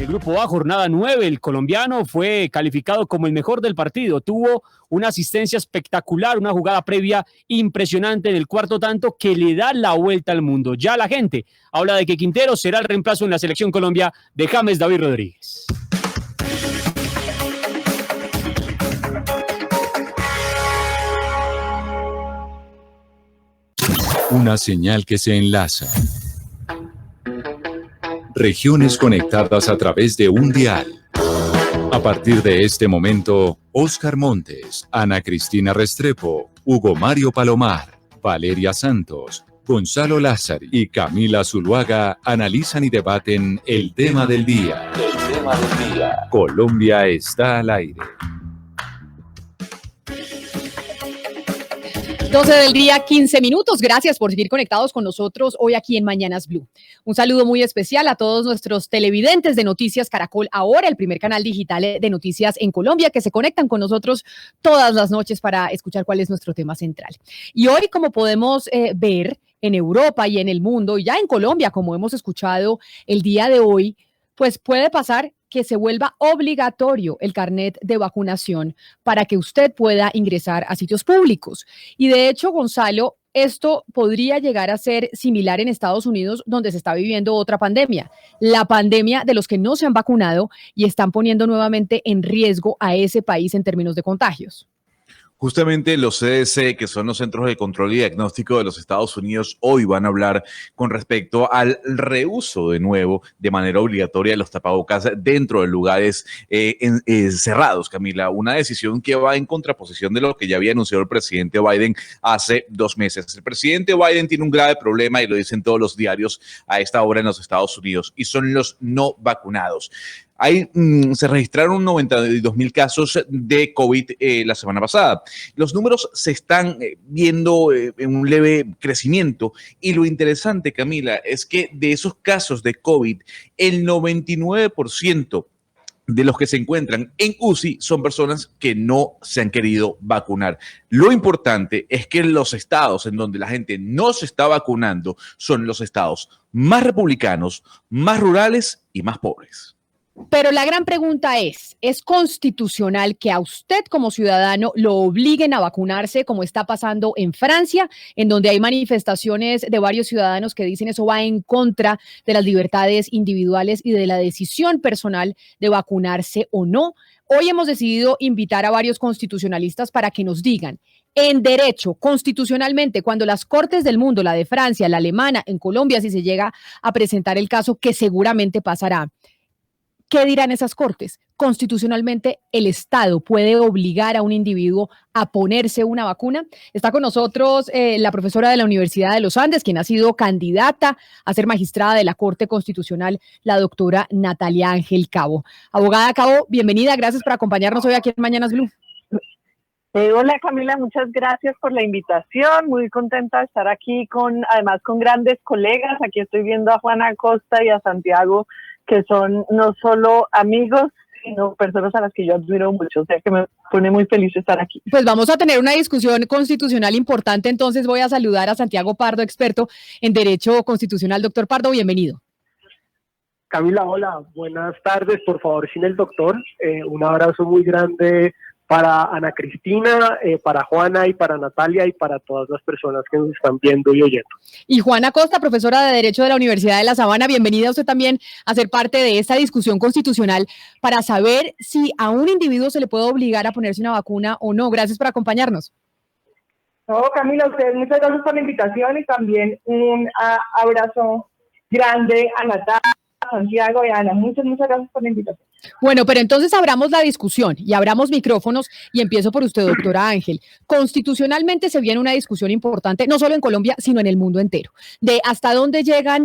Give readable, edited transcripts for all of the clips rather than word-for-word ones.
el grupo A, jornada 9, el colombiano fue calificado como el mejor del partido. Tuvo una asistencia espectacular, una jugada previa impresionante en el cuarto tanto que le da la vuelta al mundo. Ya la gente habla de que Quintero será el reemplazo en la selección Colombia de James David Rodríguez. Una señal que se enlaza. Regiones conectadas a través de un dial. A partir de este momento, Óscar Montes, Ana Cristina Restrepo, Hugo Mario Palomar, Valeria Santos, Gonzalo Lázari y Camila Zuluaga analizan y debaten el tema del día. El tema del día. Colombia está al aire. 12 del día, 15 minutos. Gracias por seguir conectados con nosotros hoy aquí en Mañanas Blue. Un saludo muy especial a todos nuestros televidentes de Noticias Caracol Ahora, el primer canal digital de noticias en Colombia, que se conectan con nosotros todas las noches para escuchar cuál es nuestro tema central. Y hoy, como podemos ver en Europa y en el mundo, y ya en Colombia, como hemos escuchado el día de hoy, pues puede pasar que se vuelva obligatorio el carnet de vacunación para que usted pueda ingresar a sitios públicos. Y de hecho, Gonzalo, esto podría llegar a ser similar en Estados Unidos, donde se está viviendo otra pandemia, la pandemia de los que no se han vacunado y están poniendo nuevamente en riesgo a ese país en términos de contagios. Justamente los CDC, que son los Centros de Control y Diagnóstico de los Estados Unidos, hoy van a hablar con respecto al reuso de nuevo de manera obligatoria de los tapabocas dentro de lugares cerrados, Camila. Una decisión que va en contraposición de lo que ya había anunciado el presidente Biden hace 2 meses. El presidente Biden tiene un grave problema y lo dicen todos los diarios a esta hora en los Estados Unidos y son los no vacunados. Se registraron 92,000 casos de COVID la semana pasada. Los números se están viendo en un leve crecimiento y lo interesante, Camila, es que de esos casos de COVID, el 99% de los que se encuentran en UCI son personas que no se han querido vacunar. Lo importante es que los estados en donde la gente no se está vacunando son los estados más republicanos, más rurales y más pobres. Pero la gran pregunta ¿es constitucional que a usted como ciudadano lo obliguen a vacunarse como está pasando en Francia, en donde hay manifestaciones de varios ciudadanos que dicen eso va en contra de las libertades individuales y de la decisión personal de vacunarse o no? Hoy hemos decidido invitar a varios constitucionalistas para que nos digan, en derecho, constitucionalmente, cuando las cortes del mundo, la de Francia, la alemana, en Colombia, si se llega a presentar el caso, que seguramente pasará, ¿qué dirán esas cortes? Constitucionalmente, ¿el Estado puede obligar a un individuo a ponerse una vacuna? Está con nosotros la profesora de la Universidad de los Andes, quien ha sido candidata a ser magistrada de la Corte Constitucional, la doctora Natalia Ángel Cabo. Abogada Cabo, bienvenida, gracias por acompañarnos hoy aquí en Mañanas Blue. Hola Camila, muchas gracias por la invitación, muy contenta de estar aquí además con grandes colegas. Aquí estoy viendo a Juana Acosta y a Santiago, que son no solo amigos, sino personas a las que yo admiro mucho, o sea que me pone muy feliz estar aquí. Pues vamos a tener una discusión constitucional importante, entonces voy a saludar a Santiago Pardo, experto en Derecho Constitucional. Doctor Pardo, bienvenido. Camila, hola, buenas tardes, por favor, sin el doctor, un abrazo muy grande para Ana Cristina, para Juana y para Natalia y para todas las personas que nos están viendo y oyendo. Y Juana Costa, profesora de Derecho de la Universidad de La Sabana, bienvenida usted también a ser parte de esta discusión constitucional para saber si a un individuo se le puede obligar a ponerse una vacuna o no. Gracias por acompañarnos. No, Camila, ustedes muchas gracias por la invitación y también un abrazo grande a Natalia, a Santiago y a Ana. Muchas gracias por la invitación. Bueno, pero entonces abramos la discusión y abramos micrófonos y empiezo por usted, doctora Ángel. Constitucionalmente se viene una discusión importante, no solo en Colombia, sino en el mundo entero, de hasta dónde llegan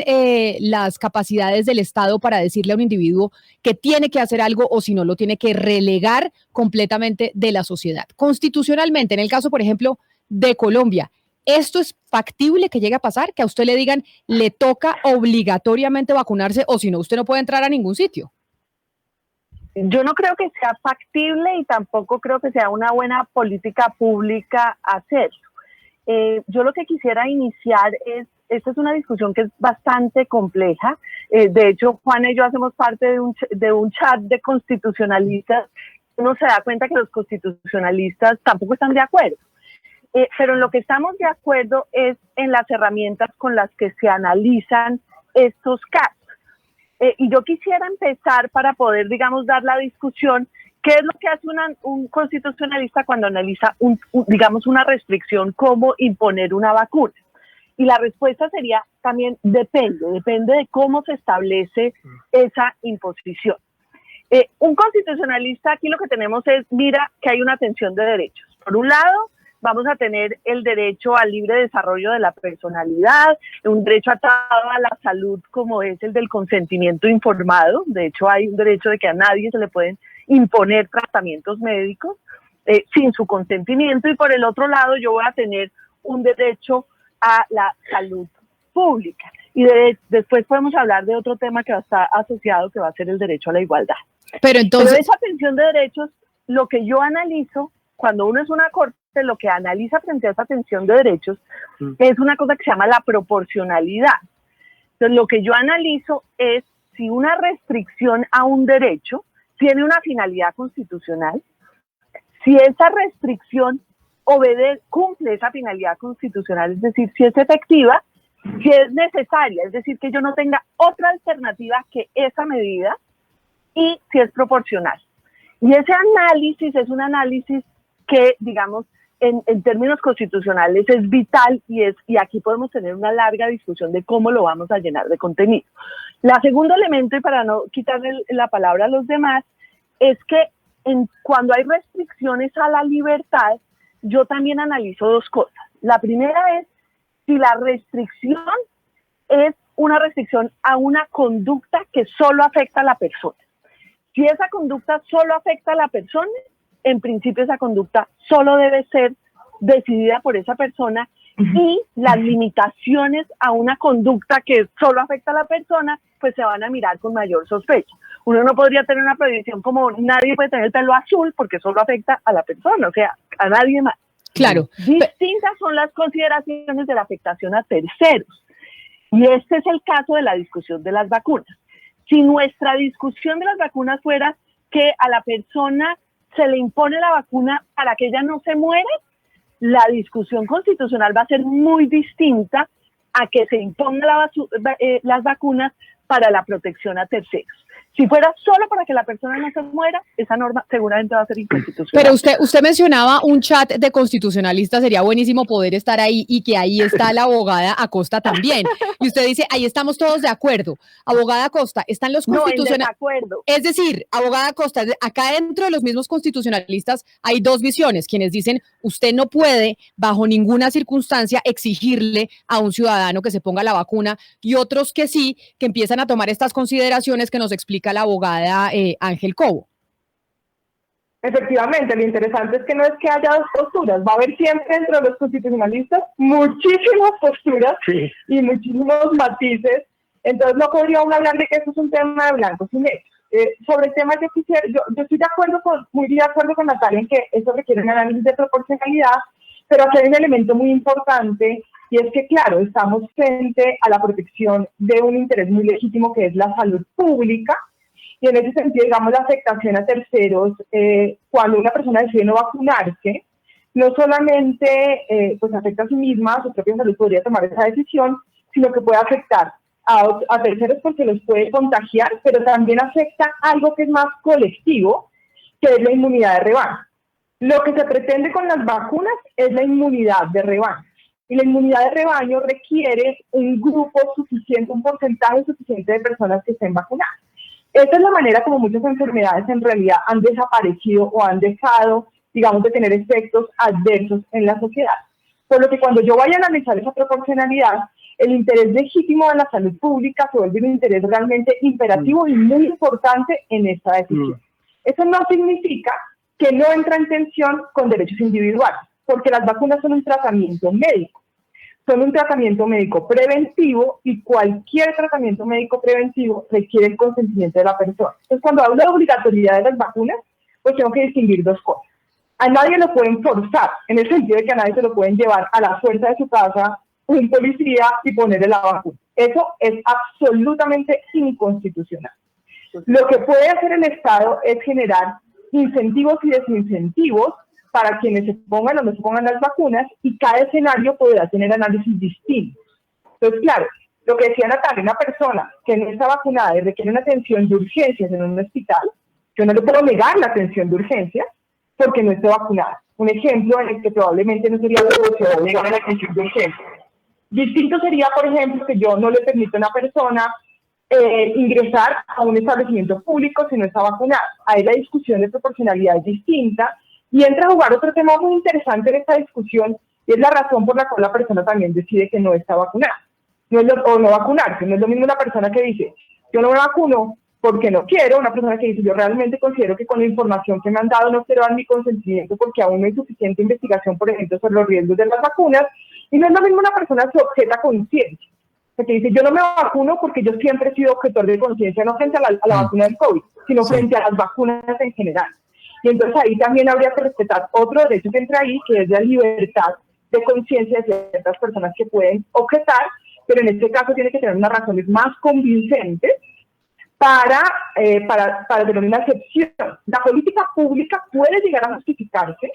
las capacidades del Estado para decirle a un individuo que tiene que hacer algo o si no lo tiene que relegar completamente de la sociedad. Constitucionalmente, en el caso, por ejemplo, de Colombia, ¿esto es factible que llegue a pasar? Que a usted le digan, le toca obligatoriamente vacunarse o si no, usted no puede entrar a ningún sitio. Yo no creo que sea factible y tampoco creo que sea una buena política pública hacerlo. Yo lo que quisiera iniciar es esta es una discusión que es bastante compleja. De hecho, Juana y yo hacemos parte de un chat de constitucionalistas. Uno se da cuenta que los constitucionalistas tampoco están de acuerdo. Pero en lo que estamos de acuerdo es en las herramientas con las que se analizan estos casos. Y yo quisiera empezar para poder, digamos, dar la discusión. ¿Qué es lo que hace un constitucionalista cuando analiza, digamos, una restricción como imponer una vacuna? Y la respuesta sería también depende de cómo se establece esa imposición. Un constitucionalista aquí lo que tenemos es, mira que hay una tensión de derechos. Por un lado, vamos a tener el derecho al libre desarrollo de la personalidad, un derecho atado a la salud como es el del consentimiento informado. De hecho, hay un derecho de que a nadie se le pueden imponer tratamientos médicos sin su consentimiento. Y por el otro lado, yo voy a tener un derecho a la salud pública. Y después podemos hablar de otro tema que va a estar asociado, que va a ser el derecho a la igualdad. Pero entonces, esa tensión de derechos, lo que yo analizo, cuando uno es una corte, lo que analiza frente a esa tensión de derechos es una cosa que se llama la proporcionalidad. Entonces, lo que yo analizo es si una restricción a un derecho tiene una finalidad constitucional, si esa restricción cumple esa finalidad constitucional, es decir, si es efectiva, si es necesaria, es decir, que yo no tenga otra alternativa que esa medida, y si es proporcional. Y ese análisis es un análisis que, digamos, en términos constitucionales es vital y aquí podemos tener una larga discusión de cómo lo vamos a llenar de contenido. La segundo elemento, y para no quitarle la palabra a los demás, es que cuando hay restricciones a la libertad, yo también analizo dos cosas. La primera es si la restricción es una restricción a una conducta que solo afecta a la persona. Si esa conducta solo afecta a la persona, en principio esa conducta solo debe ser decidida por esa persona y las limitaciones a una conducta que solo afecta a la persona, pues se van a mirar con mayor sospecha. Uno no podría tener una prohibición como nadie puede tener el pelo azul porque solo afecta a la persona, o sea, a nadie más. claro. Distintas son las consideraciones de la afectación a terceros. Y este es el caso de la discusión de las vacunas. Si nuestra discusión de las vacunas fuera que a la persona se le impone la vacuna para que ella no se muera, la discusión constitucional va a ser muy distinta a que se impongan las vacunas para la protección a terceros. Si fuera solo para que la persona no se muera, esa norma seguramente va a ser inconstitucional. Pero usted mencionaba un chat de constitucionalistas, sería buenísimo poder estar ahí y que ahí está la abogada Acosta también. Y usted dice, ahí estamos todos de acuerdo. Abogada Acosta, están los constitucionalistas. No, es decir, abogada Acosta, acá dentro de los mismos constitucionalistas hay dos visiones, quienes dicen, usted no puede bajo ninguna circunstancia exigirle a un ciudadano que se ponga la vacuna, y otros que sí, que empiezan a tomar estas consideraciones que nos explica la abogada Ángel Cobo. Efectivamente, lo interesante es que no es que haya dos posturas, va a haber siempre entre los constitucionalistas muchísimas posturas y muchísimos matices, entonces no podría uno hablar de que eso es un tema de blancos y negros. Sobre el tema yo estoy muy de acuerdo con Natalia en que eso requiere un análisis de proporcionalidad, pero aquí hay un elemento muy importante y es que, claro, estamos frente a la protección de un interés muy legítimo que es la salud pública. Y en ese sentido, digamos, la afectación a terceros, cuando una persona decide no vacunarse, no solamente pues afecta a sí misma, a su propia salud podría tomar esa decisión, sino que puede afectar a terceros porque los puede contagiar, pero también afecta algo que es más colectivo, que es la inmunidad de rebaño. Lo que se pretende con las vacunas es la inmunidad de rebaño. Y la inmunidad de rebaño requiere un grupo suficiente, un porcentaje suficiente de personas que estén vacunadas. Esta es la manera como muchas enfermedades en realidad han desaparecido o han dejado, digamos, de tener efectos adversos en la sociedad. Por lo que cuando yo vaya a analizar esa proporcionalidad, el interés legítimo de la salud pública se vuelve un interés realmente imperativo y muy importante en esta decisión. Eso no significa que no entra en tensión con derechos individuales, porque las vacunas son un tratamiento médico. Son un tratamiento médico preventivo y cualquier tratamiento médico preventivo requiere el consentimiento de la persona. Entonces, cuando hablo de obligatoriedad de las vacunas, pues tengo que distinguir dos cosas. A nadie lo pueden forzar, en el sentido de que a nadie se lo pueden llevar a la fuerza de su casa un policía y ponerle la vacuna. Eso es absolutamente inconstitucional. Lo que puede hacer el Estado es generar incentivos y desincentivos para quienes se pongan o no se pongan las vacunas, y cada escenario podrá tener análisis distintos. Entonces, claro, lo que decía Natalia, una persona que no está vacunada y requiere una atención de urgencias en un hospital, yo no le puedo negar la atención de urgencias porque no esté vacunada. Un ejemplo en el que probablemente no sería proporcional negar la atención de urgencias. Distinto sería, por ejemplo, que yo no le permita a una persona ingresar a un establecimiento público si no está vacunada. Ahí la discusión de proporcionalidad es distinta y entra a jugar otro tema muy interesante en esta discusión, y es la razón por la cual la persona también decide que no está vacunada. O no vacunarse. No es lo mismo una persona que dice, yo no me vacuno porque no quiero, una persona que dice, yo realmente considero que con la información que me han dado no quiero dar mi consentimiento porque aún no hay suficiente investigación, por ejemplo, sobre los riesgos de las vacunas. Y no es lo mismo una persona que objeta conciencia, que dice, yo no me vacuno porque yo siempre he sido objetor de conciencia, no frente a la vacuna del COVID, sino frente a las vacunas en general. Y entonces ahí también habría que respetar otro derecho que entra ahí, que es la libertad de conciencia de ciertas personas que pueden objetar, pero en este caso tiene que tener unas razones más convincentes para tener una excepción. La política pública puede llegar a justificarse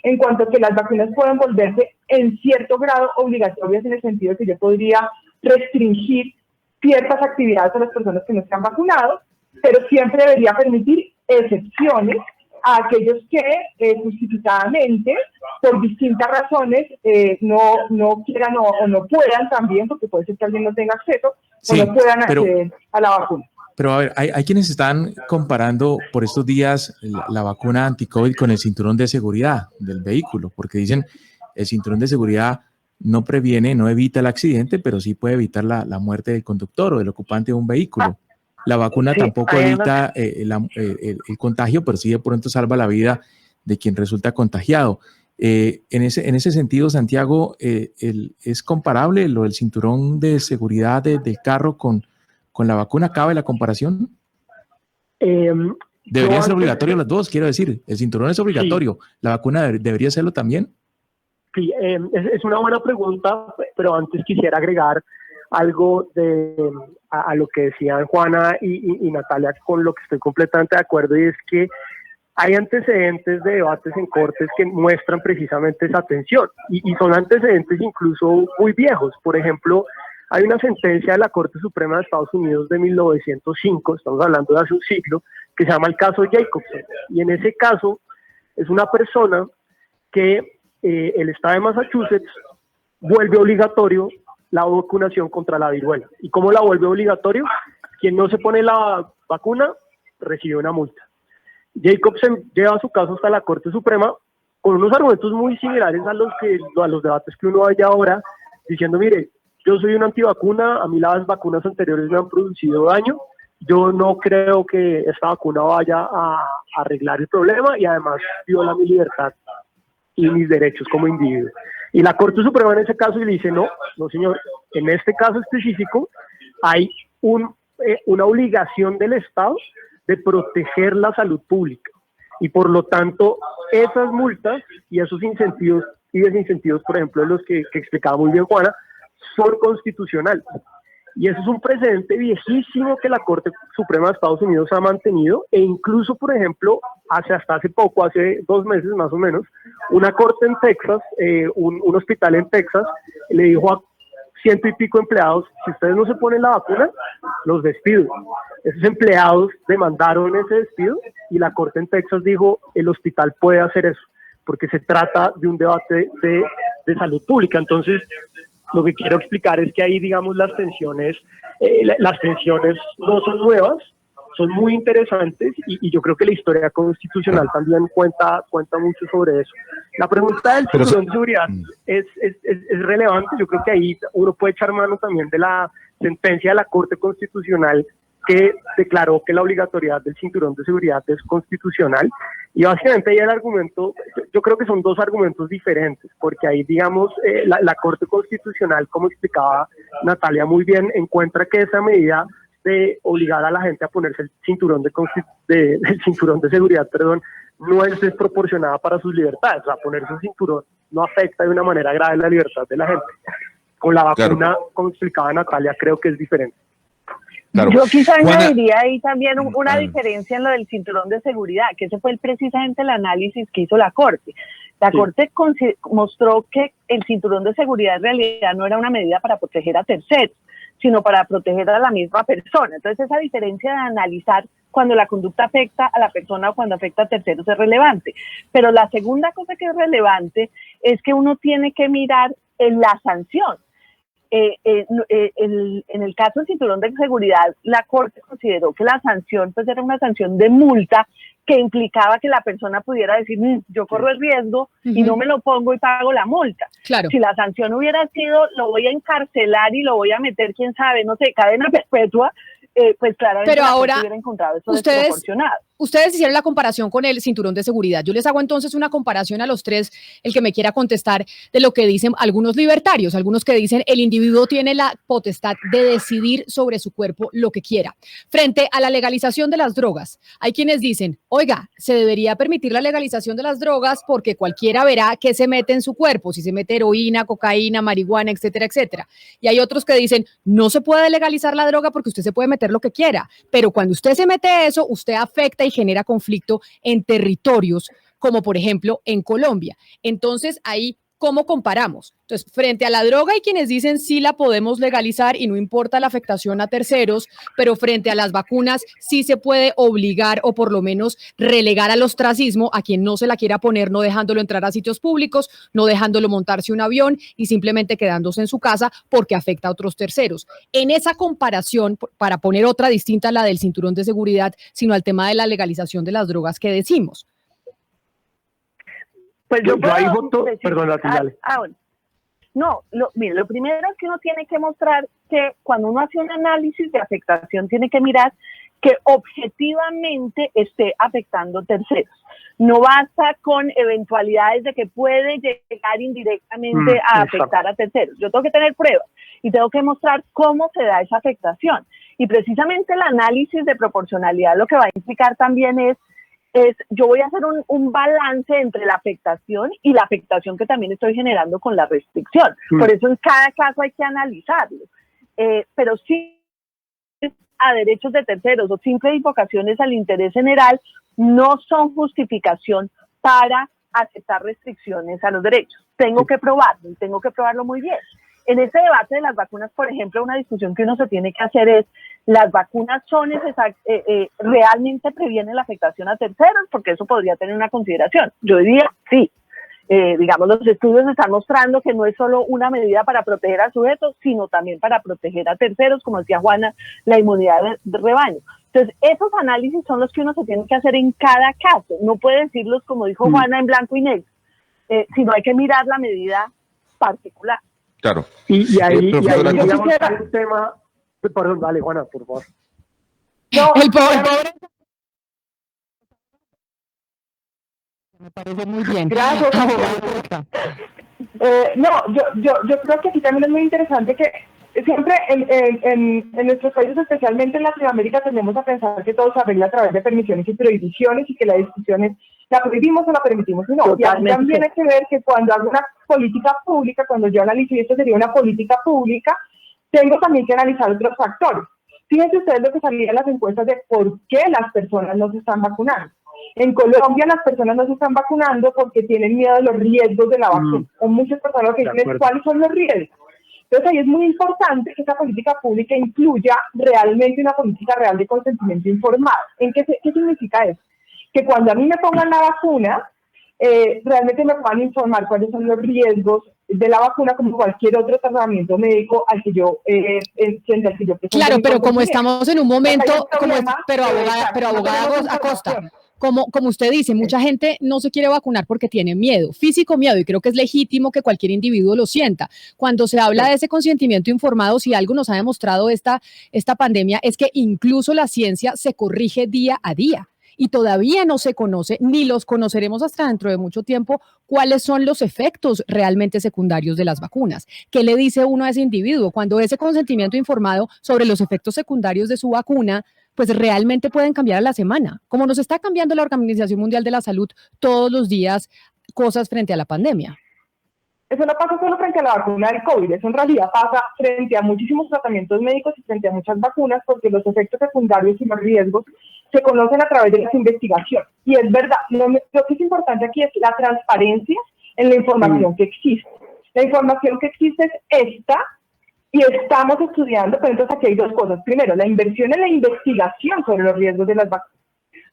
en cuanto a que las vacunas pueden volverse en cierto grado obligatorias, en el sentido de que yo podría restringir ciertas actividades a las personas que no están vacunados, pero siempre debería permitir excepciones a aquellos que justificadamente, por distintas razones, no quieran o no puedan también, porque puede ser que alguien no tenga acceso, sí, o no puedan acceder a la vacuna. Pero a ver, hay quienes están comparando por estos días la vacuna anti-COVID con el cinturón de seguridad del vehículo, porque dicen el cinturón de seguridad no previene, no evita el accidente, pero sí puede evitar la muerte del conductor o del ocupante de un vehículo. La vacuna tampoco evita el contagio, pero sí de pronto salva la vida de quien resulta contagiado. En ese sentido, Santiago, ¿es comparable lo del cinturón de seguridad del carro con la vacuna? ¿Cabe la comparación? ¿Deberían ser obligatorios los dos? Quiero decir, el cinturón es obligatorio, sí. ¿La vacuna debería serlo también? Sí, es una buena pregunta, pero antes quisiera agregar algo a lo que decían Juana y Natalia, con lo que estoy completamente de acuerdo, y es que hay antecedentes de debates en cortes que muestran precisamente esa tensión, y son antecedentes incluso muy viejos. Por ejemplo, hay una sentencia de la Corte Suprema de Estados Unidos de 1905, estamos hablando de hace un siglo, que se llama el caso Jacobson, y en ese caso es una persona que el estado de Massachusetts vuelve obligatorio la vacunación contra la viruela. ¿Y cómo la vuelve obligatorio? Quien no se pone la vacuna recibe una multa. Jacobson lleva su caso hasta la Corte Suprema con unos argumentos muy similares a los debates que uno hay ahora, diciendo, mire, yo soy una antivacuna, a mí las vacunas anteriores me han producido daño, yo no creo que esta vacuna vaya a arreglar el problema y además viola mi libertad y mis derechos como individuo. Y la Corte Suprema en ese caso le dice, no señor, en este caso específico hay una obligación del Estado de proteger la salud pública. Y por lo tanto, esas multas y esos incentivos y desincentivos, por ejemplo, de los que explicaba muy bien Juana, son constitucionales. Y eso es un precedente viejísimo que la Corte Suprema de Estados Unidos ha mantenido, e incluso, por ejemplo, hasta hace poco, hace 2 meses más o menos, una corte en Texas, un hospital en Texas, le dijo a 100 y pico empleados, si ustedes no se ponen la vacuna, los despido. Esos empleados demandaron ese despido y la corte en Texas dijo, el hospital puede hacer eso, porque se trata de un debate de salud pública. Entonces, lo que quiero explicar es que ahí, digamos, las tensiones no son nuevas, son muy interesantes, y yo creo que la historia constitucional también cuenta mucho sobre eso. La pregunta del cinturón de seguridad es relevante. Yo creo que ahí uno puede echar mano también de la sentencia de la Corte Constitucional que declaró que la obligatoriedad del cinturón de seguridad es constitucional, y básicamente ahí el argumento, yo creo que son 2 argumentos diferentes, porque ahí, digamos, la Corte Constitucional, como explicaba Natalia muy bien, encuentra que esa medida de obligar a la gente a ponerse el cinturón de seguridad, no es desproporcionada para sus libertades. O sea, ponerse un cinturón no afecta de una manera grave la libertad de la gente. Con la vacuna, como explicaba Natalia, creo que es diferente. Claro. Yo quizá Juana, añadiría ahí también una diferencia en lo del cinturón de seguridad, que ese fue precisamente el análisis que hizo la Corte. La Corte mostró que el cinturón de seguridad en realidad no era una medida para proteger a terceros, sino para proteger a la misma persona. Entonces, esa diferencia de analizar cuando la conducta afecta a la persona o cuando afecta a terceros es relevante. Pero la segunda cosa que es relevante es que uno tiene que mirar en la sanción. En el caso del cinturón de seguridad, la Corte consideró que la sanción pues era una sanción de multa que implicaba que la persona pudiera decir, yo corro el riesgo y no me lo pongo y pago la multa. Claro. Si la sanción hubiera sido, lo voy a encarcelar y lo voy a meter, quién sabe, no sé, cadena perpetua, pues claramente pero ahora hubiera encontrado eso desproporcionado. Ustedes hicieron la comparación con el cinturón de seguridad. Yo les hago entonces una comparación a los tres, el que me quiera contestar, de lo que dicen algunos libertarios, algunos que dicen el individuo tiene la potestad de decidir sobre su cuerpo lo que quiera. Frente a la legalización de las drogas, hay quienes dicen, oiga, se debería permitir la legalización de las drogas porque cualquiera verá qué se mete en su cuerpo, si se mete heroína, cocaína, marihuana, etcétera, etcétera. Y hay otros que dicen, no se puede legalizar la droga porque usted se puede meter lo que quiera, pero cuando usted se mete eso, usted afecta y genera conflicto en territorios como por ejemplo en Colombia. Entonces ahí, ¿cómo comparamos? Entonces, frente a la droga hay quienes dicen sí la podemos legalizar y no importa la afectación a terceros, pero frente a las vacunas sí se puede obligar o por lo menos relegar al ostracismo a quien no se la quiera poner, no dejándolo entrar a sitios públicos, no dejándolo montarse un avión y simplemente quedándose en su casa porque afecta a otros terceros. En esa comparación, para poner otra distinta a la del cinturón de seguridad, sino al tema de la legalización de las drogas, ¿qué decimos? Pues yo ahí voto, perdón, dale. Bueno. No, mire, lo primero es que uno tiene que mostrar que cuando uno hace un análisis de afectación, tiene que mirar que objetivamente esté afectando terceros. No basta con eventualidades de que puede llegar indirectamente a afectar a terceros. Yo tengo que tener pruebas y tengo que mostrar cómo se da esa afectación. Y precisamente el análisis de proporcionalidad lo que va a implicar también es yo voy a hacer un balance entre la afectación y la afectación que también estoy generando con la restricción. Por eso en cada caso hay que analizarlo. Pero sí, a derechos de terceros o simples invocaciones al interés general no son justificación para aceptar restricciones a los derechos. Tengo que probarlo y tengo que probarlo muy bien. En ese debate de las vacunas, por ejemplo, una discusión que uno se tiene que hacer es, ¿las vacunas realmente previenen la afectación a terceros? Porque eso podría tener una consideración. Yo diría sí. Digamos, los estudios están mostrando que no es solo una medida para proteger al sujeto, sino también para proteger a terceros, como decía Juana, la inmunidad de rebaño. Entonces, esos análisis son los que uno se tiene que hacer en cada caso. No puede decirlos, como dijo Juana, en blanco y negro, sino hay que mirar la medida particular. Claro. Y ahí yo quisiera un tema. Perdón, dale, Juana, por favor. No, el pobre. Me parece muy bien. Gracias. Yo creo que aquí también es muy interesante que siempre en nuestros países, especialmente en Latinoamérica, tendemos a pensar que todo se arregla a través de permisiones y prohibiciones y que la discusión es, ¿la prohibimos o la permitimos? No, y también hay que ver que cuando hago una política pública, cuando yo analizo, y esto sería una política pública, tengo también que analizar otros factores. Fíjense ustedes lo que salía en las encuestas de por qué las personas no se están vacunando. En Colombia las personas no se están vacunando porque tienen miedo de los riesgos de la vacuna. O muchas personas lo que dicen es cuáles son los riesgos. Entonces ahí es muy importante que esa política pública incluya realmente una política real de consentimiento informado. ¿Qué significa eso? Que cuando a mí me pongan la vacuna, realmente me puedan informar cuáles son los riesgos de la vacuna como cualquier otro tratamiento médico al que yo claro, pero como estamos en un momento, pero abogada Acosta, como usted dice, mucha gente no se quiere vacunar porque tiene miedo, físico miedo, y creo que es legítimo que cualquier individuo lo sienta. Cuando se habla de ese consentimiento informado, si algo nos ha demostrado esta pandemia es que incluso la ciencia se corrige día a día. Y todavía no se conoce, ni los conoceremos hasta dentro de mucho tiempo, cuáles son los efectos realmente secundarios de las vacunas. ¿Qué le dice uno a ese individuo? Cuando ese consentimiento informado sobre los efectos secundarios de su vacuna, pues realmente pueden cambiar a la semana, como nos está cambiando la Organización Mundial de la Salud todos los días cosas frente a la pandemia. Eso no pasa solo frente a la vacuna del COVID, eso en realidad pasa frente a muchísimos tratamientos médicos y frente a muchas vacunas, porque los efectos secundarios y los riesgos se conocen a través de las investigaciones. Y es verdad, lo que es importante aquí es la transparencia en la información que existe. La información que existe es esta, y estamos estudiando, pero entonces aquí hay dos cosas. Primero, la inversión en la investigación sobre los riesgos de las vacunas.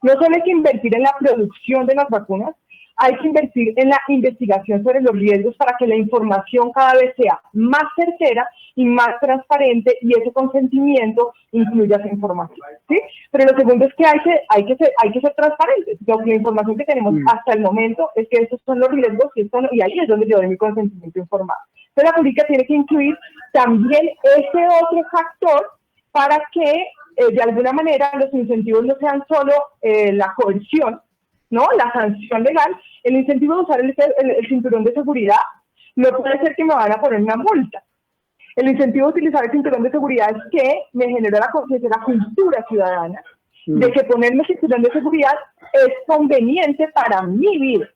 No solo hay que invertir en la producción de las vacunas, hay que invertir en la investigación sobre los riesgos para que la información cada vez sea más certera y más transparente, y ese consentimiento incluya esa información, ¿sí? Pero lo segundo es que hay que ser transparentes. La información que tenemos hasta el momento es que estos son los riesgos y ahí es donde yo doy mi consentimiento informado. Pero la política tiene que incluir también ese otro factor para que de alguna manera los incentivos no sean solo la coerción, ¿no? La sanción legal. El incentivo de usar el cinturón de seguridad no puede ser que me van a poner una multa. El incentivo de utilizar el cinturón de seguridad es que me genera la conciencia, la cultura ciudadana de que ponerme el cinturón de seguridad es conveniente para mi vida.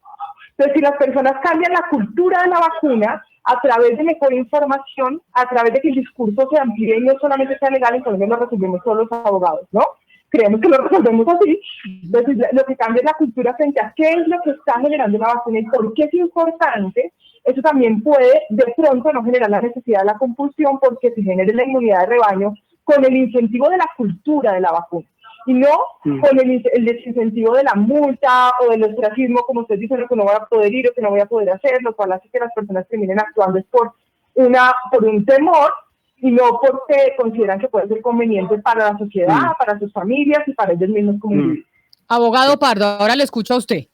Entonces, si las personas cambian la cultura de la vacuna a través de mejor información, a través de que el discurso se amplíe y no solamente sea legal, entonces lo resolvemos solo los abogados, ¿no? Creemos que lo resolvemos así. Entonces, lo que cambia es la cultura frente a qué es lo que está generando la vacuna y por qué es importante. Eso también puede, de pronto, no generar la necesidad de la compulsión, porque se genere la inmunidad de rebaño con el incentivo de la cultura de la vacuna, y no con el desincentivo de la multa o del ostracismo, como usted dice, lo que no voy a poder ir o que no voy a poder hacer, lo cual hace que las personas terminen actuando es por un temor, y no porque consideran que puede ser conveniente para la sociedad, para sus familias y para ellos mismos como individuos. Abogado Pardo, ahora le escucho a usted.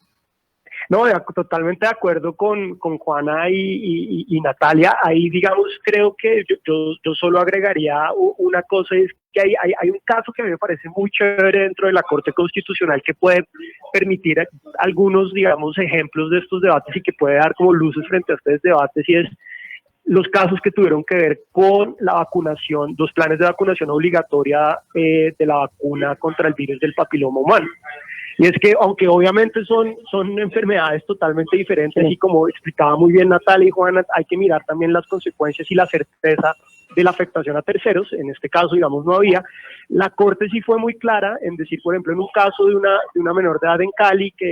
No, totalmente de acuerdo con Juana y Natalia. Ahí, digamos, creo que yo solo agregaría una cosa, es que hay un caso que a mí me parece muy chévere dentro de la Corte Constitucional que puede permitir algunos, digamos, ejemplos de estos debates y que puede dar como luces frente a estos debates, y es los casos que tuvieron que ver con la vacunación, los planes de vacunación obligatoria de la vacuna contra el virus del papiloma humano. Y es que, aunque obviamente son enfermedades totalmente diferentes, y como explicaba muy bien Natalia y Juana, hay que mirar también las consecuencias y la certeza de la afectación a terceros. En este caso, digamos, no había. La Corte sí fue muy clara en decir, por ejemplo, en un caso de una menor de edad en Cali que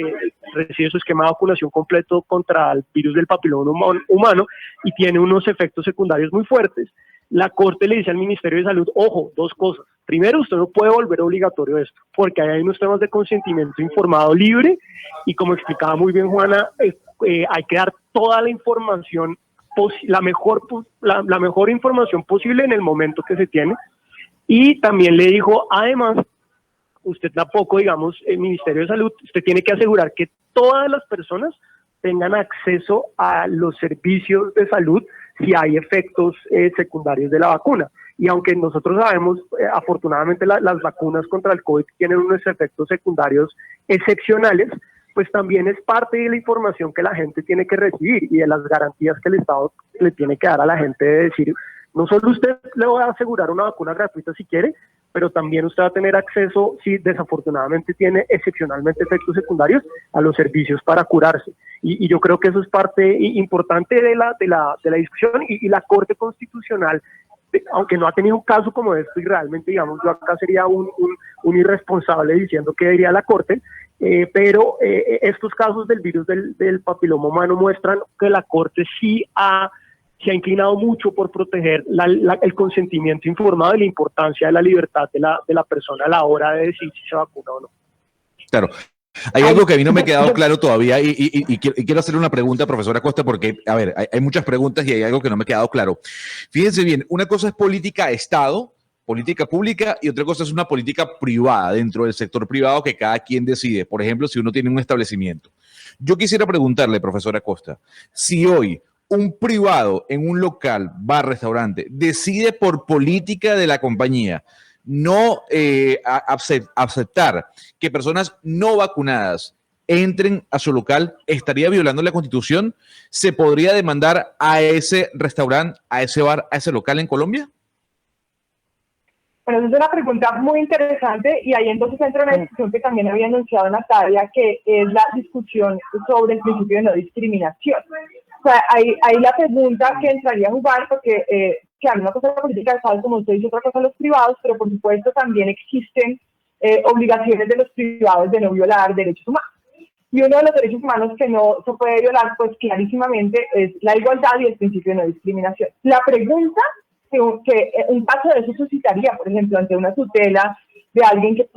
recibe su esquema de vacunación completo contra el virus del papiloma humano y tiene unos efectos secundarios muy fuertes, la Corte le dice al Ministerio de Salud, ojo, dos cosas. Primero, usted no puede volver obligatorio esto, porque hay unos temas de consentimiento informado libre, y como explicaba muy bien Juana, hay que dar toda la información, la mejor información posible en el momento que se tiene. Y también le dijo, además, usted tampoco, digamos, el Ministerio de Salud, usted tiene que asegurar que todas las personas tengan acceso a los servicios de salud si hay efectos secundarios de la vacuna. Y aunque nosotros sabemos, afortunadamente las vacunas contra el COVID tienen unos efectos secundarios excepcionales, pues también es parte de la información que la gente tiene que recibir y de las garantías que el Estado le tiene que dar a la gente, de decir, no solo usted le va a asegurar una vacuna gratuita si quiere, pero también usted va a tener acceso, si desafortunadamente tiene excepcionalmente efectos secundarios, a los servicios para curarse. Y yo creo que eso es parte importante de la discusión, y la Corte Constitucional, aunque no ha tenido un caso como esto, y realmente, digamos, yo acá sería un irresponsable diciendo que diría la Corte, pero estos casos del virus del papiloma humano muestran que la Corte se ha inclinado mucho por proteger el consentimiento informado y la importancia de la libertad de la persona a la hora de decidir si se vacuna o no. Claro. Hay algo que a mí no me ha quedado claro todavía, y quiero hacerle una pregunta, profesora Costa, porque, a ver, hay muchas preguntas y hay algo que no me ha quedado claro. Fíjense bien, una cosa es política de Estado, política pública, y otra cosa es una política privada, dentro del sector privado, que cada quien decide. Por ejemplo, si uno tiene un establecimiento. Yo quisiera preguntarle, profesora Costa, si hoy un privado en un local, bar, restaurante, decide por política de la compañía no aceptar que personas no vacunadas entren a su local, ¿estaría violando la Constitución? ¿Se podría demandar a ese restaurante, a ese bar, a ese local en Colombia? Bueno, esa es una pregunta muy interesante, y ahí entonces entra una discusión que también había anunciado Natalia, que es la discusión sobre el principio de no discriminación. O sea, ahí la pregunta que entraría a jugar, porque claro, una cosa es la política de Estado, como usted dice, otra cosa los privados, pero por supuesto también existen obligaciones de los privados de no violar derechos humanos. Y uno de los derechos humanos que no se puede violar, pues clarísimamente, es la igualdad y el principio de no discriminación. La pregunta que un caso de eso suscitaría, por ejemplo, ante una tutela de alguien que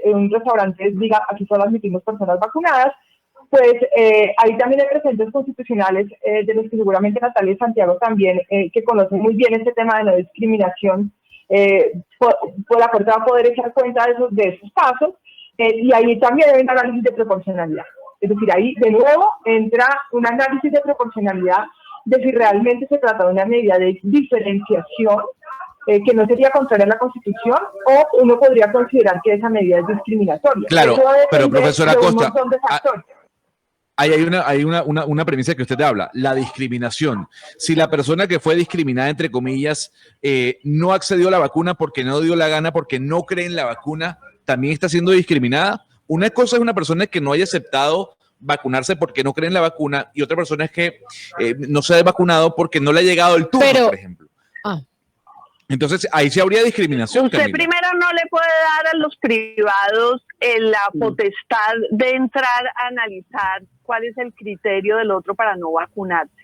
un restaurante diga, aquí solo admitimos personas vacunadas, pues ahí también hay precedentes constitucionales de los que seguramente Natalia y Santiago también, que conocen muy bien este tema de no discriminación, por la Corte va a poder echar cuenta de esos pasos, y ahí también hay un análisis de proporcionalidad. Es decir, ahí de nuevo entra un análisis de proporcionalidad de si realmente se trata de una medida de diferenciación que no sería contraria a la Constitución, o uno podría considerar que esa medida es discriminatoria. Claro, pero profesora Acosta, hay hay una premisa que usted habla, la discriminación. Si la persona que fue discriminada, entre comillas, no accedió a la vacuna porque no dio la gana, porque no cree en la vacuna, ¿también está siendo discriminada? Una cosa es una persona que no haya aceptado vacunarse porque no cree en la vacuna, y otra persona es que no se ha vacunado porque no le ha llegado el turno, por ejemplo. Entonces, ahí sí habría discriminación. Usted Camila. primero no le puede dar a los privados la potestad de entrar a analizar cuál es el criterio del otro para no vacunarse.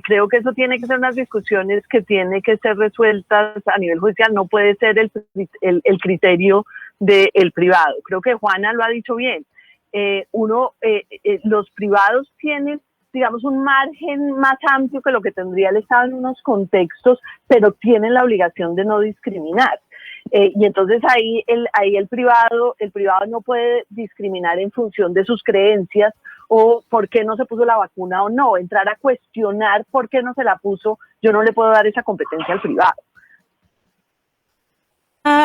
Creo que eso tiene que ser unas discusiones que tienen que ser resueltas a nivel judicial, no puede ser el criterio del privado. Creo que Juana lo ha dicho bien. Los privados tienen, digamos, un margen más amplio que lo que tendría el Estado en unos contextos, pero tienen la obligación de no discriminar. Y entonces ahí el privado no puede discriminar en función de sus creencias o por qué no se puso la vacuna o no. Entrar a cuestionar por qué no se la puso, yo no le puedo dar esa competencia al privado.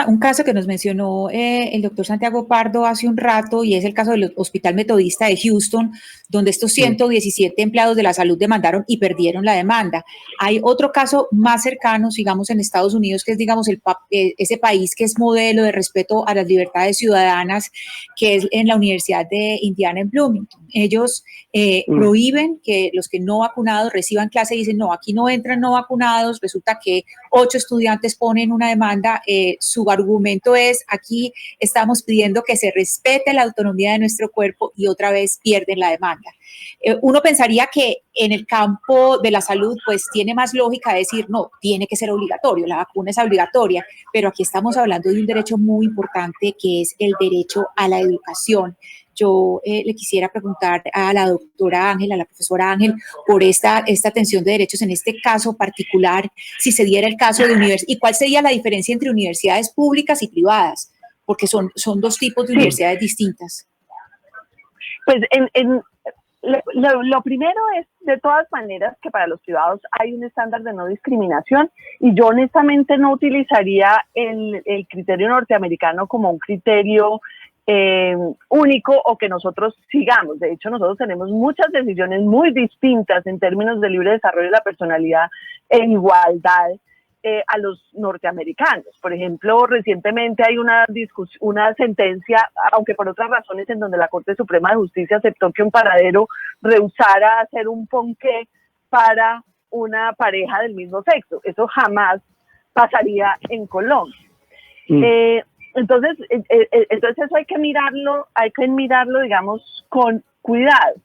Un caso que nos mencionó el doctor Santiago Pardo hace un rato, y es el caso del Hospital Metodista de Houston, donde estos 117 empleados de la salud demandaron y perdieron la demanda. Hay otro caso más cercano, digamos, en Estados Unidos, que es, digamos, ese país que es modelo de respeto a las libertades ciudadanas, que es en la Universidad de Indiana en Bloomington. Ellos prohíben que los que no vacunados reciban clase y dicen, no, aquí no entran no vacunados. Resulta que 8 estudiantes ponen una demanda. Su argumento es, aquí estamos pidiendo que se respete la autonomía de nuestro cuerpo, y otra vez pierden la demanda. Uno pensaría que en el campo de la salud pues tiene más lógica decir, no, tiene que ser obligatorio, la vacuna es obligatoria, pero aquí estamos hablando de un derecho muy importante, que es el derecho a la educación. Yo le quisiera preguntar a la doctora Ángel, a la profesora Ángel, por esta tensión de derechos en este caso particular, si se diera el caso de universidades, y cuál sería la diferencia entre universidades públicas y privadas, porque son dos tipos de universidades distintas. Pues lo primero es, de todas maneras, que para los privados hay un estándar de no discriminación, y yo honestamente no utilizaría el criterio norteamericano como un criterio único o que nosotros sigamos. De hecho, nosotros tenemos muchas decisiones muy distintas en términos de libre desarrollo de la personalidad en igualdad a los norteamericanos. Por ejemplo, recientemente hay una sentencia, aunque por otras razones, en donde la Corte Suprema de Justicia aceptó que un paradero rehusara hacer un ponqué para una pareja del mismo sexo. Eso jamás pasaría en Colombia. Entonces eso hay que mirarlo, digamos, con cuidado.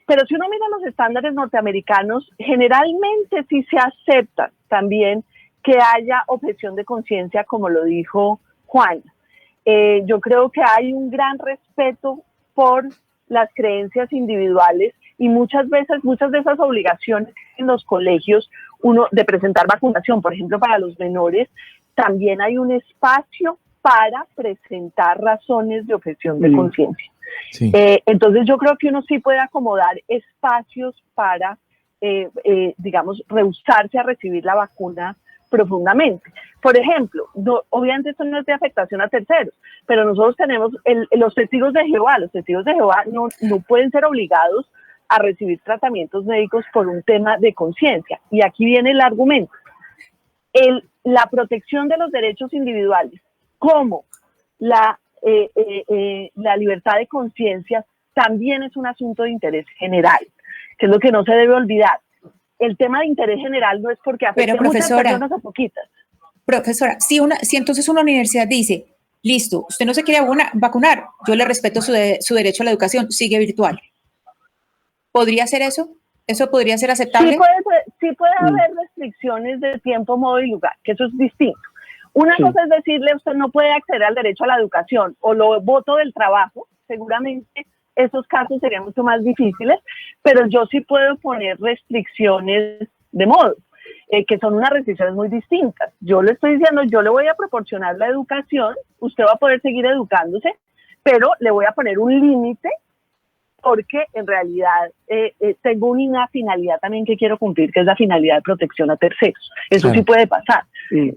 Pero si uno mira los estándares norteamericanos, generalmente sí se acepta también que haya objeción de conciencia, como lo dijo Juan. Yo creo que hay un gran respeto por las creencias individuales, y muchas de esas obligaciones en los colegios, de presentar vacunación, por ejemplo, para los menores, también hay un espacio para presentar razones de objeción de conciencia. Sí. Entonces yo creo que uno sí puede acomodar espacios para, digamos, rehusarse a recibir la vacuna profundamente. Por ejemplo, obviamente esto no es de afectación a terceros, pero nosotros tenemos los testigos de Jehová. Los testigos de Jehová no pueden ser obligados a recibir tratamientos médicos por un tema de conciencia. Y aquí viene el argumento. La protección de los derechos individuales, como la libertad de conciencia, también es un asunto de interés general. que es lo que no se debe olvidar. El tema de interés general no es porque afecte a muchas personas o poquitas. Profesora, si entonces una universidad dice, listo, usted no se quiere vacunar, yo le respeto su derecho a la educación, sigue virtual. ¿Podría ser eso? ¿Eso podría ser aceptable? Sí puede haber restricciones de tiempo, modo y lugar, que eso es distinto. Una cosa es decirle, usted no puede acceder al derecho a la educación o lo voto del trabajo, seguramente esos casos serían mucho más difíciles, pero yo sí puedo poner restricciones de modo, que son unas restricciones muy distintas. Yo le estoy diciendo, yo le voy a proporcionar la educación, usted va a poder seguir educándose, pero le voy a poner un límite porque en realidad tengo una finalidad también que quiero cumplir, que es la finalidad de protección a terceros. Eso claro. Sí puede pasar. Sí.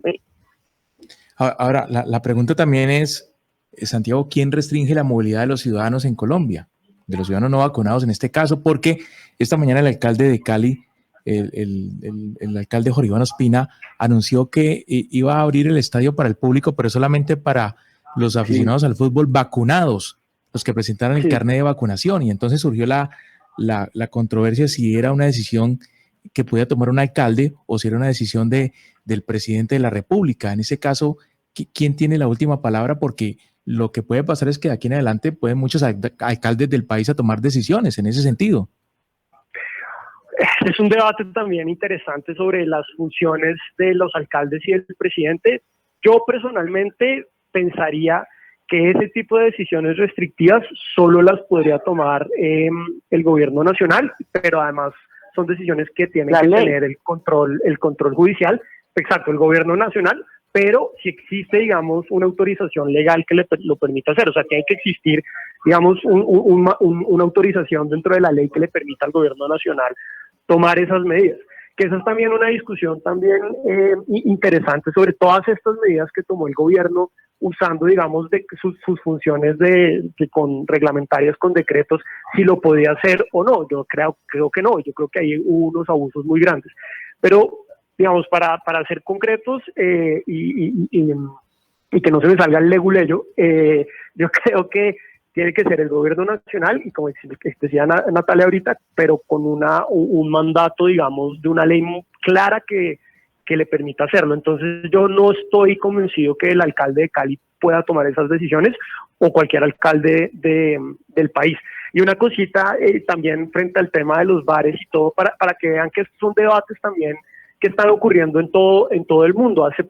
Ahora, la pregunta también es, Santiago, ¿quién restringe la movilidad de los ciudadanos en Colombia? De los ciudadanos no vacunados en este caso, porque esta mañana el alcalde de Cali, el alcalde Jorge Iván Ospina, anunció que iba a abrir el estadio para el público, pero solamente para los aficionados al fútbol vacunados, los que presentaran el carnet de vacunación, y entonces surgió la controversia si era una decisión que podía tomar un alcalde o si era una decisión del presidente de la República. En ese caso, ¿quién tiene la última palabra? Porque lo que puede pasar es que de aquí en adelante pueden muchos alcaldes del país a tomar decisiones en ese sentido. Es un debate también interesante sobre las funciones de los alcaldes y del presidente. Yo personalmente pensaría que ese tipo de decisiones restrictivas solo las podría tomar el gobierno nacional, pero además son decisiones que tienen que tener el control judicial, exacto, el gobierno nacional, pero si existe, digamos, una autorización legal que lo permita hacer, o sea, tiene que existir, digamos, una autorización dentro de la ley que le permita al gobierno nacional tomar esas medidas. Que esa es también una discusión también interesante sobre todas estas medidas que tomó el gobierno usando, digamos, de sus funciones con reglamentarias, con decretos, si lo podía hacer o no. Yo creo que no, yo creo que hay unos abusos muy grandes. Pero, digamos, para ser concretos y que no se me salga el leguleyo, yo creo que tiene que ser el gobierno nacional y, como decía Natalia ahorita, pero con un mandato, digamos, de una ley clara que le permita hacerlo. Entonces yo no estoy convencido que el alcalde de Cali pueda tomar esas decisiones o cualquier alcalde del país. Y una cosita también frente al tema de los bares y todo, para que vean que estos son debates también que están ocurriendo en todo el mundo. Hace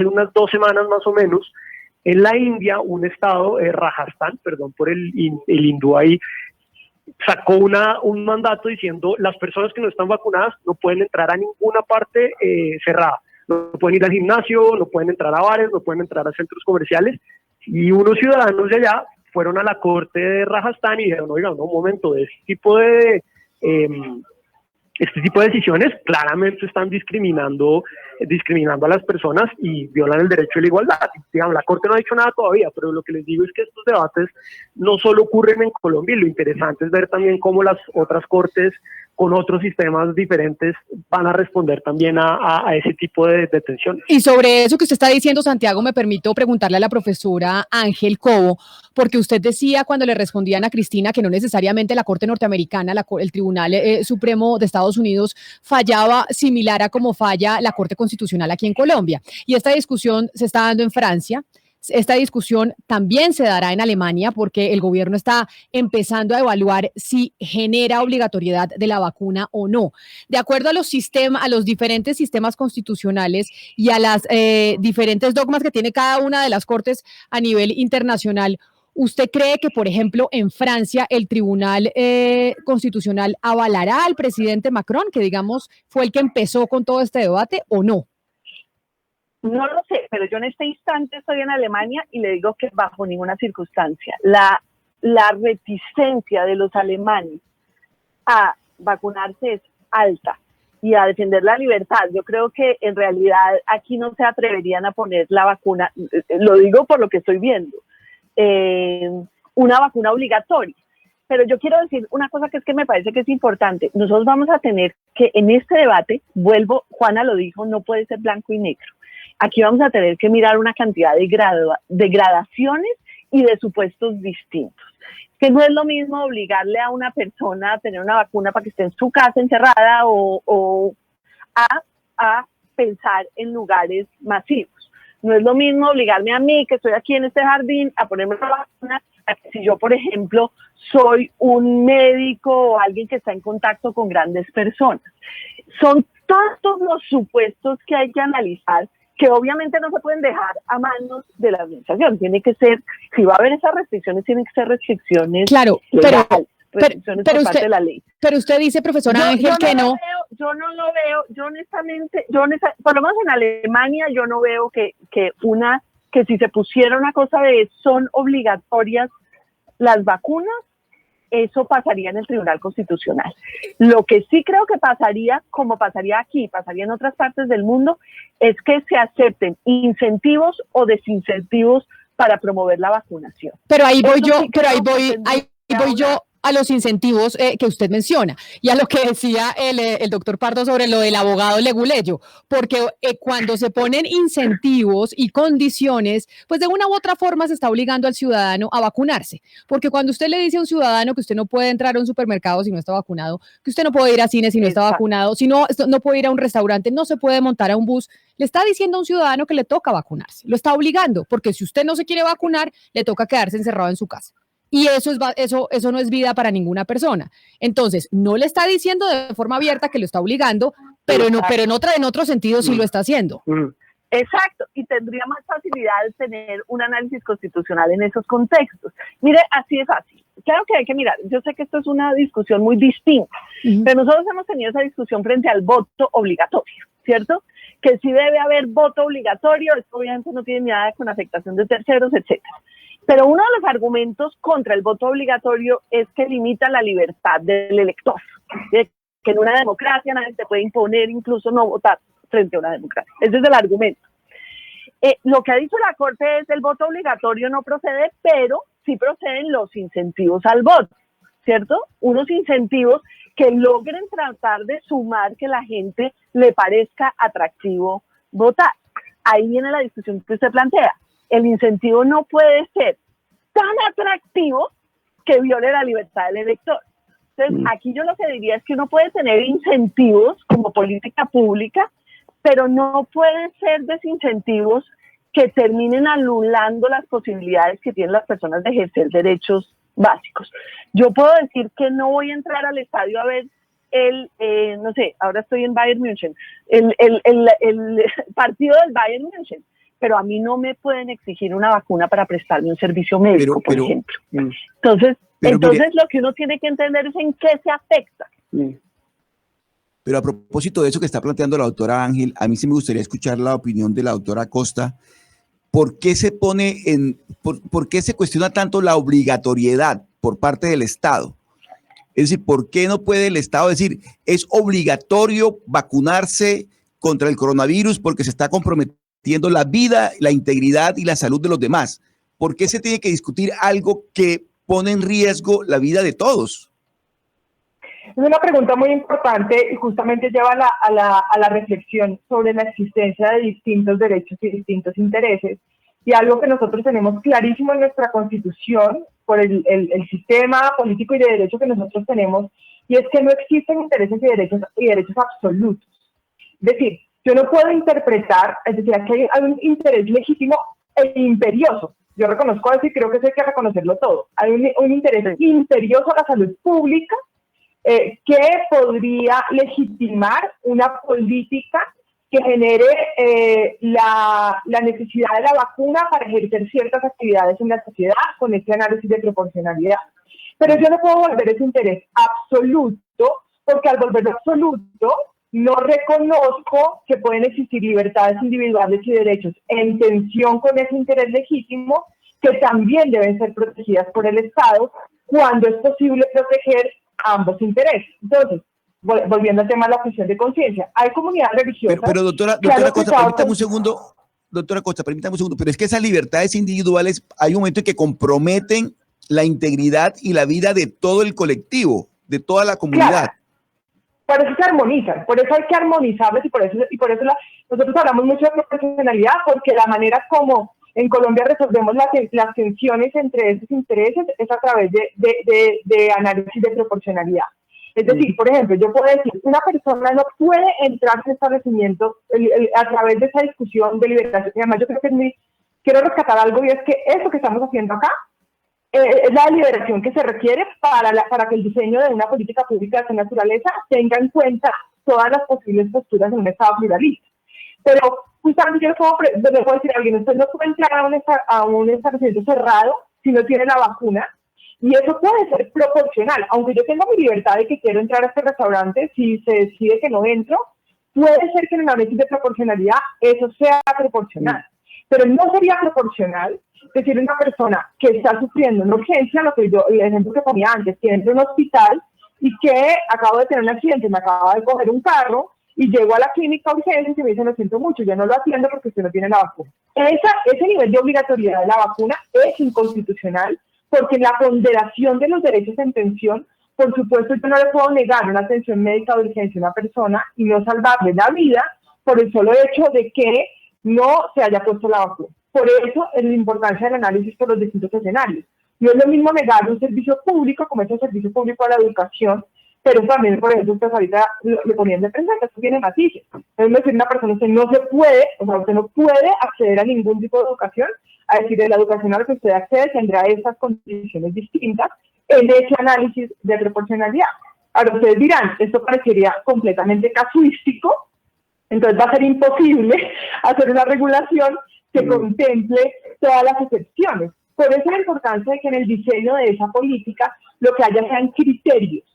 unas 2 semanas más o menos, en la India, un estado, Rajasthan, perdón por el hindú ahí, sacó un mandato diciendo las personas que no están vacunadas no pueden entrar a ninguna parte cerrada. No pueden ir al gimnasio, no pueden entrar a bares, no pueden entrar a centros comerciales. Y unos ciudadanos de allá fueron a la corte de Rajasthan y dijeron, oiga, un momento, este tipo de decisiones claramente están discriminando a las personas y violan el derecho a la igualdad. Digamos, la Corte no ha dicho nada todavía, pero lo que les digo es que estos debates no solo ocurren en Colombia, y lo interesante es ver también cómo las otras cortes con otros sistemas diferentes van a responder también a ese tipo de tensiones. Y sobre eso que usted está diciendo, Santiago, me permito preguntarle a la profesora Ángel Cobo, porque usted decía cuando le respondían a Cristina que no necesariamente la Corte norteamericana, el Tribunal Supremo de Estados Unidos fallaba similar a como falla la Corte Constitucional aquí en Colombia. Y esta discusión se está dando en Francia. Esta discusión también se dará en Alemania porque el gobierno está empezando a evaluar si genera obligatoriedad de la vacuna o no. De acuerdo a los diferentes sistemas constitucionales y a las diferentes dogmas que tiene cada una de las cortes a nivel internacional, ¿usted cree que, por ejemplo, en Francia el Tribunal Constitucional avalará al presidente Macron, que digamos fue el que empezó con todo este debate, o no? No lo sé, pero yo en este instante estoy en Alemania y le digo que bajo ninguna circunstancia la reticencia de los alemanes a vacunarse es alta y a defender la libertad. Yo creo que en realidad aquí no se atreverían a poner la vacuna, lo digo por lo que estoy viendo, una vacuna obligatoria. Pero yo quiero decir una cosa que es que me parece que es importante. Nosotros vamos a tener que en este debate, Juana lo dijo, no puede ser blanco y negro. Aquí vamos a tener que mirar una cantidad de gradaciones y de supuestos distintos. que no es lo mismo obligarle a una persona a tener una vacuna para que esté en su casa encerrada o a pensar en lugares masivos. No es lo mismo obligarme a mí, que estoy aquí en este jardín, a ponerme la vacuna, a que si yo, por ejemplo, soy un médico o alguien que está en contacto con grandes personas. Son todos los supuestos que hay que analizar, que obviamente no se pueden dejar a manos de la administración. Tiene que ser, si va a haber esas restricciones, tienen que ser restricciones claro, legales, restricciones por parte de la ley. Pero usted dice, profesora Ángel, que no. Yo no lo veo, yo honestamente, por lo menos en Alemania, yo no veo que si se pusiera una cosa de son obligatorias las vacunas, eso pasaría en el Tribunal Constitucional. Lo que sí creo que pasaría, como pasaría aquí, pasaría en otras partes del mundo, es que se acepten incentivos o desincentivos para promover la vacunación. Pero ahí voy yo a los incentivos que usted menciona y a lo que decía el doctor Pardo sobre lo del abogado Leguleyo, porque cuando se ponen incentivos y condiciones, pues de una u otra forma se está obligando al ciudadano a vacunarse, porque cuando usted le dice a un ciudadano que usted no puede entrar a un supermercado si no está vacunado, que usted no puede ir a cine si no está vacunado, si no puede ir a un restaurante, no se puede montar a un bus, le está diciendo a un ciudadano que le toca vacunarse, lo está obligando, porque si usted no se quiere vacunar, le toca quedarse encerrado en su casa. Y eso no es vida para ninguna persona. Entonces, no le está diciendo de forma abierta que lo está obligando, pero en otro sentido sí lo está haciendo. Exacto, y tendría más facilidad de tener un análisis constitucional en esos contextos. Mire, así es fácil. Claro que hay que mirar, yo sé que esto es una discusión muy distinta, pero nosotros hemos tenido esa discusión frente al voto obligatorio, ¿cierto? Que sí debe haber voto obligatorio, esto obviamente no tiene nada con afectación de terceros, etcétera. Pero uno de los argumentos contra el voto obligatorio es que limita la libertad del elector, ¿sí? Que en una democracia nadie te puede imponer incluso no votar frente a una democracia. Ese es el argumento. Lo que ha dicho la Corte es el voto obligatorio no procede, pero sí proceden los incentivos al voto, ¿cierto? Unos incentivos que logren tratar de sumar que la gente le parezca atractivo votar. Ahí viene la discusión que usted plantea. El incentivo no puede ser tan atractivo que viole la libertad del elector. Entonces, aquí yo lo que diría es que uno puede tener incentivos como política pública, pero no pueden ser desincentivos que terminen anulando las posibilidades que tienen las personas de ejercer derechos básicos. Yo puedo decir que no voy a entrar al estadio a ver no sé, ahora estoy en Bayern München, el partido del Bayern München, pero a mí no me pueden exigir una vacuna para prestarme un servicio médico, por ejemplo. Entonces mire, lo que uno tiene que entender es en qué se afecta. Pero a propósito de eso que está planteando la doctora Ángel, a mí sí me gustaría escuchar la opinión de la doctora Costa. ¿Por qué por qué se cuestiona tanto la obligatoriedad por parte del Estado? Es decir, ¿por qué no puede el Estado decir es obligatorio vacunarse contra el coronavirus porque se está comprometiendo la vida, la integridad y la salud de los demás? ¿Por qué se tiene que discutir algo que pone en riesgo la vida de todos? Es una pregunta muy importante y justamente lleva a la reflexión sobre la existencia de distintos derechos y distintos intereses. Y algo que nosotros tenemos clarísimo en nuestra Constitución, por el sistema político y de derecho que nosotros tenemos, y es que no existen intereses y derechos absolutos. Es decir, yo no puedo interpretar, es decir, aquí hay un interés legítimo e imperioso. Yo reconozco eso y creo que eso hay que reconocerlo todo. Hay un interés imperioso a la salud pública que podría legitimar una política que genere la necesidad de la vacuna para ejercer ciertas actividades en la sociedad con este análisis de proporcionalidad. Pero yo no puedo volver ese interés absoluto, porque al volverlo absoluto no reconozco que pueden existir libertades individuales y derechos en tensión con ese interés legítimo que también deben ser protegidas por el Estado cuando es posible proteger ambos intereses. Entonces, volviendo al tema de la objeción de conciencia, hay comunidades religiosas... Pero doctora Costa, permítame un segundo. Doctora Costa, permítame un segundo. Pero es que esas libertades individuales hay un momento en que comprometen la integridad y la vida de todo el colectivo, de toda la comunidad. Claro. Por eso se armonizan, por eso hay que armonizarlos y por eso nosotros hablamos mucho de proporcionalidad, porque la manera como en Colombia resolvemos las tensiones entre esos intereses es a través de análisis de proporcionalidad. Es decir, por ejemplo, yo puedo decir, una persona no puede entrar en establecimiento a través de esa discusión de liberación. Y además yo creo que quiero rescatar algo, y es que eso que estamos haciendo acá es la deliberación que se requiere para que el diseño de una política pública de esta naturaleza tenga en cuenta todas las posibles posturas en un Estado pluralista. Pero justamente yo le puedo decir a alguien, usted no puede entrar a un establecimiento cerrado si no tiene la vacuna, y eso puede ser proporcional. Aunque yo tenga mi libertad de que quiero entrar a este restaurante, si se decide que no entro, puede ser que en el análisis de proporcionalidad eso sea proporcional. Pero no sería proporcional decirle a una persona que está sufriendo una urgencia, el ejemplo que ponía antes, que entra a un hospital y que acabo de tener un accidente, me acaba de coger un carro y llego a la clínica de urgencias y me dicen, lo siento mucho, yo no lo atiendo porque usted no tiene la vacuna. Ese nivel de obligatoriedad de la vacuna es inconstitucional, porque en la ponderación de los derechos en tensión, por supuesto, yo no le puedo negar una atención médica de urgencia a una persona y no salvarle la vida por el solo hecho de que no se haya puesto la vacuna. Por eso es la importancia del análisis por los distintos escenarios. No es lo mismo negar un servicio público como es el servicio público a la educación, pero también, por ejemplo, ustedes ahorita le ponían de presente, esto tiene matices. Es decir, una persona, usted no puede acceder a ningún tipo de educación, a decir, de la educación a la que usted accede tendrá esas condiciones distintas en ese análisis de proporcionalidad. Ahora ustedes dirán, esto parecería completamente casuístico, entonces va a ser imposible hacer una regulación que contemple todas las excepciones. Por eso la importancia de que en el diseño de esa política lo que haya sean criterios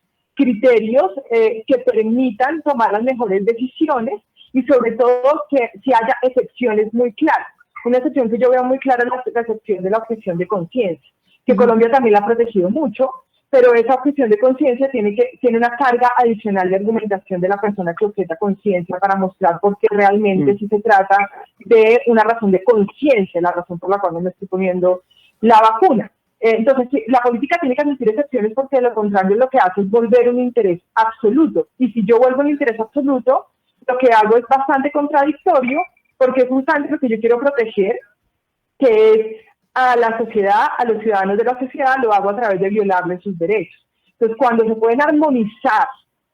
que permitan tomar las mejores decisiones y sobre todo que si haya excepciones muy claras. Una excepción que yo veo muy clara es la excepción de la objeción de conciencia, que Colombia también la ha protegido mucho, pero esa objeción de conciencia tiene una carga adicional de argumentación de la persona que objeta conciencia para mostrar por qué realmente sí se trata de una razón de conciencia, la razón por la cual no me estoy poniendo la vacuna. Entonces, la política tiene que admitir excepciones porque de lo contrario lo que hace es volver un interés absoluto. Y si yo vuelvo un interés absoluto, lo que hago es bastante contradictorio porque es justamente lo que yo quiero proteger, que es a la sociedad, a los ciudadanos de la sociedad, lo hago a través de violarles sus derechos. Entonces, cuando se pueden armonizar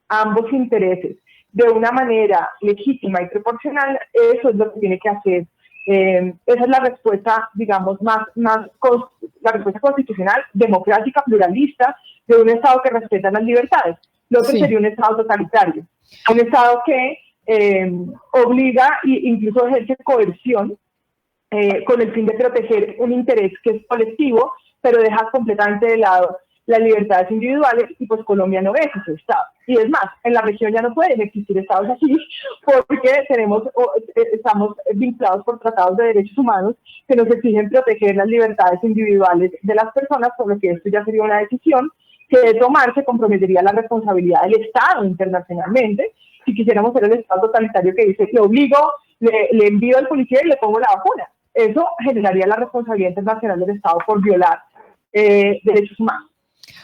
ambos intereses de una manera legítima y proporcional, eso es lo que tiene que hacer. Esa es la respuesta, digamos, la respuesta constitucional, democrática, pluralista, de un Estado que respeta las libertades. Lo otro sería un Estado totalitario, un Estado que obliga e incluso ejerce coerción con el fin de proteger un interés que es colectivo, pero deja completamente de lado las libertades individuales, y pues Colombia no es ese Estado. Y es más, en la región ya no pueden existir estados así, porque estamos vinculados por tratados de derechos humanos que nos exigen proteger las libertades individuales de las personas, por lo que esto ya sería una decisión que de tomarse comprometería la responsabilidad del Estado internacionalmente. Si quisiéramos ser el Estado totalitario que dice que obligo, le envío al policía y le pongo la vacuna, eso generaría la responsabilidad internacional del Estado por violar derechos humanos.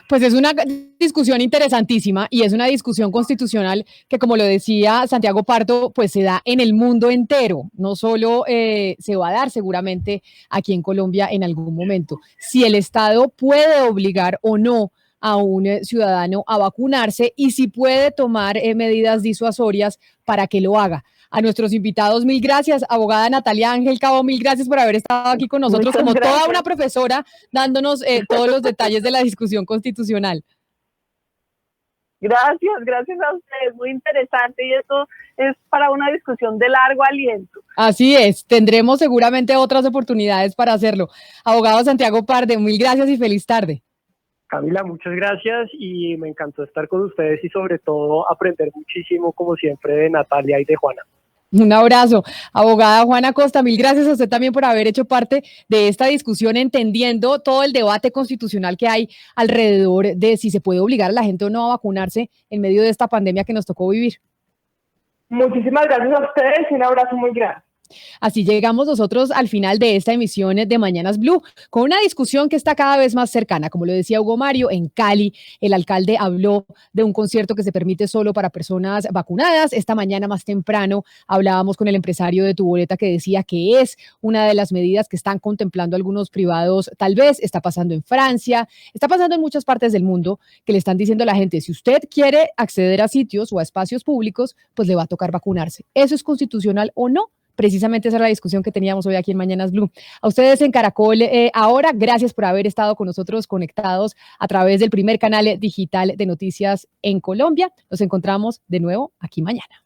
Pues es una discusión interesantísima y es una discusión constitucional que, como lo decía Santiago Pardo, pues se da en el mundo entero, no solo se va a dar seguramente aquí en Colombia en algún momento. Si el Estado puede obligar o no a un ciudadano a vacunarse y si puede tomar medidas disuasorias para que lo haga. A nuestros invitados, mil gracias. Abogada Natalia Ángel Cabo, mil gracias por haber estado aquí con nosotros como toda una profesora, dándonos todos los detalles de la discusión constitucional. Gracias a ustedes, muy interesante, y esto es para una discusión de largo aliento. Así es, tendremos seguramente otras oportunidades para hacerlo. Abogado Santiago Pardo, mil gracias y feliz tarde. Camila, muchas gracias y me encantó estar con ustedes y sobre todo aprender muchísimo, como siempre, de Natalia y de Juana. Un abrazo. Abogada Juana Costa, mil gracias a usted también por haber hecho parte de esta discusión, entendiendo todo el debate constitucional que hay alrededor de si se puede obligar a la gente o no a vacunarse en medio de esta pandemia que nos tocó vivir. Muchísimas gracias a ustedes y un abrazo muy grande. Así llegamos nosotros al final de esta emisión de Mañanas Blue, con una discusión que está cada vez más cercana. Como lo decía Hugo Mario, en Cali el alcalde habló de un concierto que se permite solo para personas vacunadas. Esta mañana más temprano hablábamos con el empresario de Tu Boleta que decía que es una de las medidas que están contemplando algunos privados. Tal vez está pasando en Francia, está pasando en muchas partes del mundo, que le están diciendo a la gente, si usted quiere acceder a sitios o a espacios públicos, pues le va a tocar vacunarse. ¿Eso es constitucional o no? Precisamente esa es la discusión que teníamos hoy aquí en Mañanas Blue. A ustedes en Caracol ahora, gracias por haber estado con nosotros conectados a través del primer canal digital de noticias en Colombia. Nos encontramos de nuevo aquí mañana.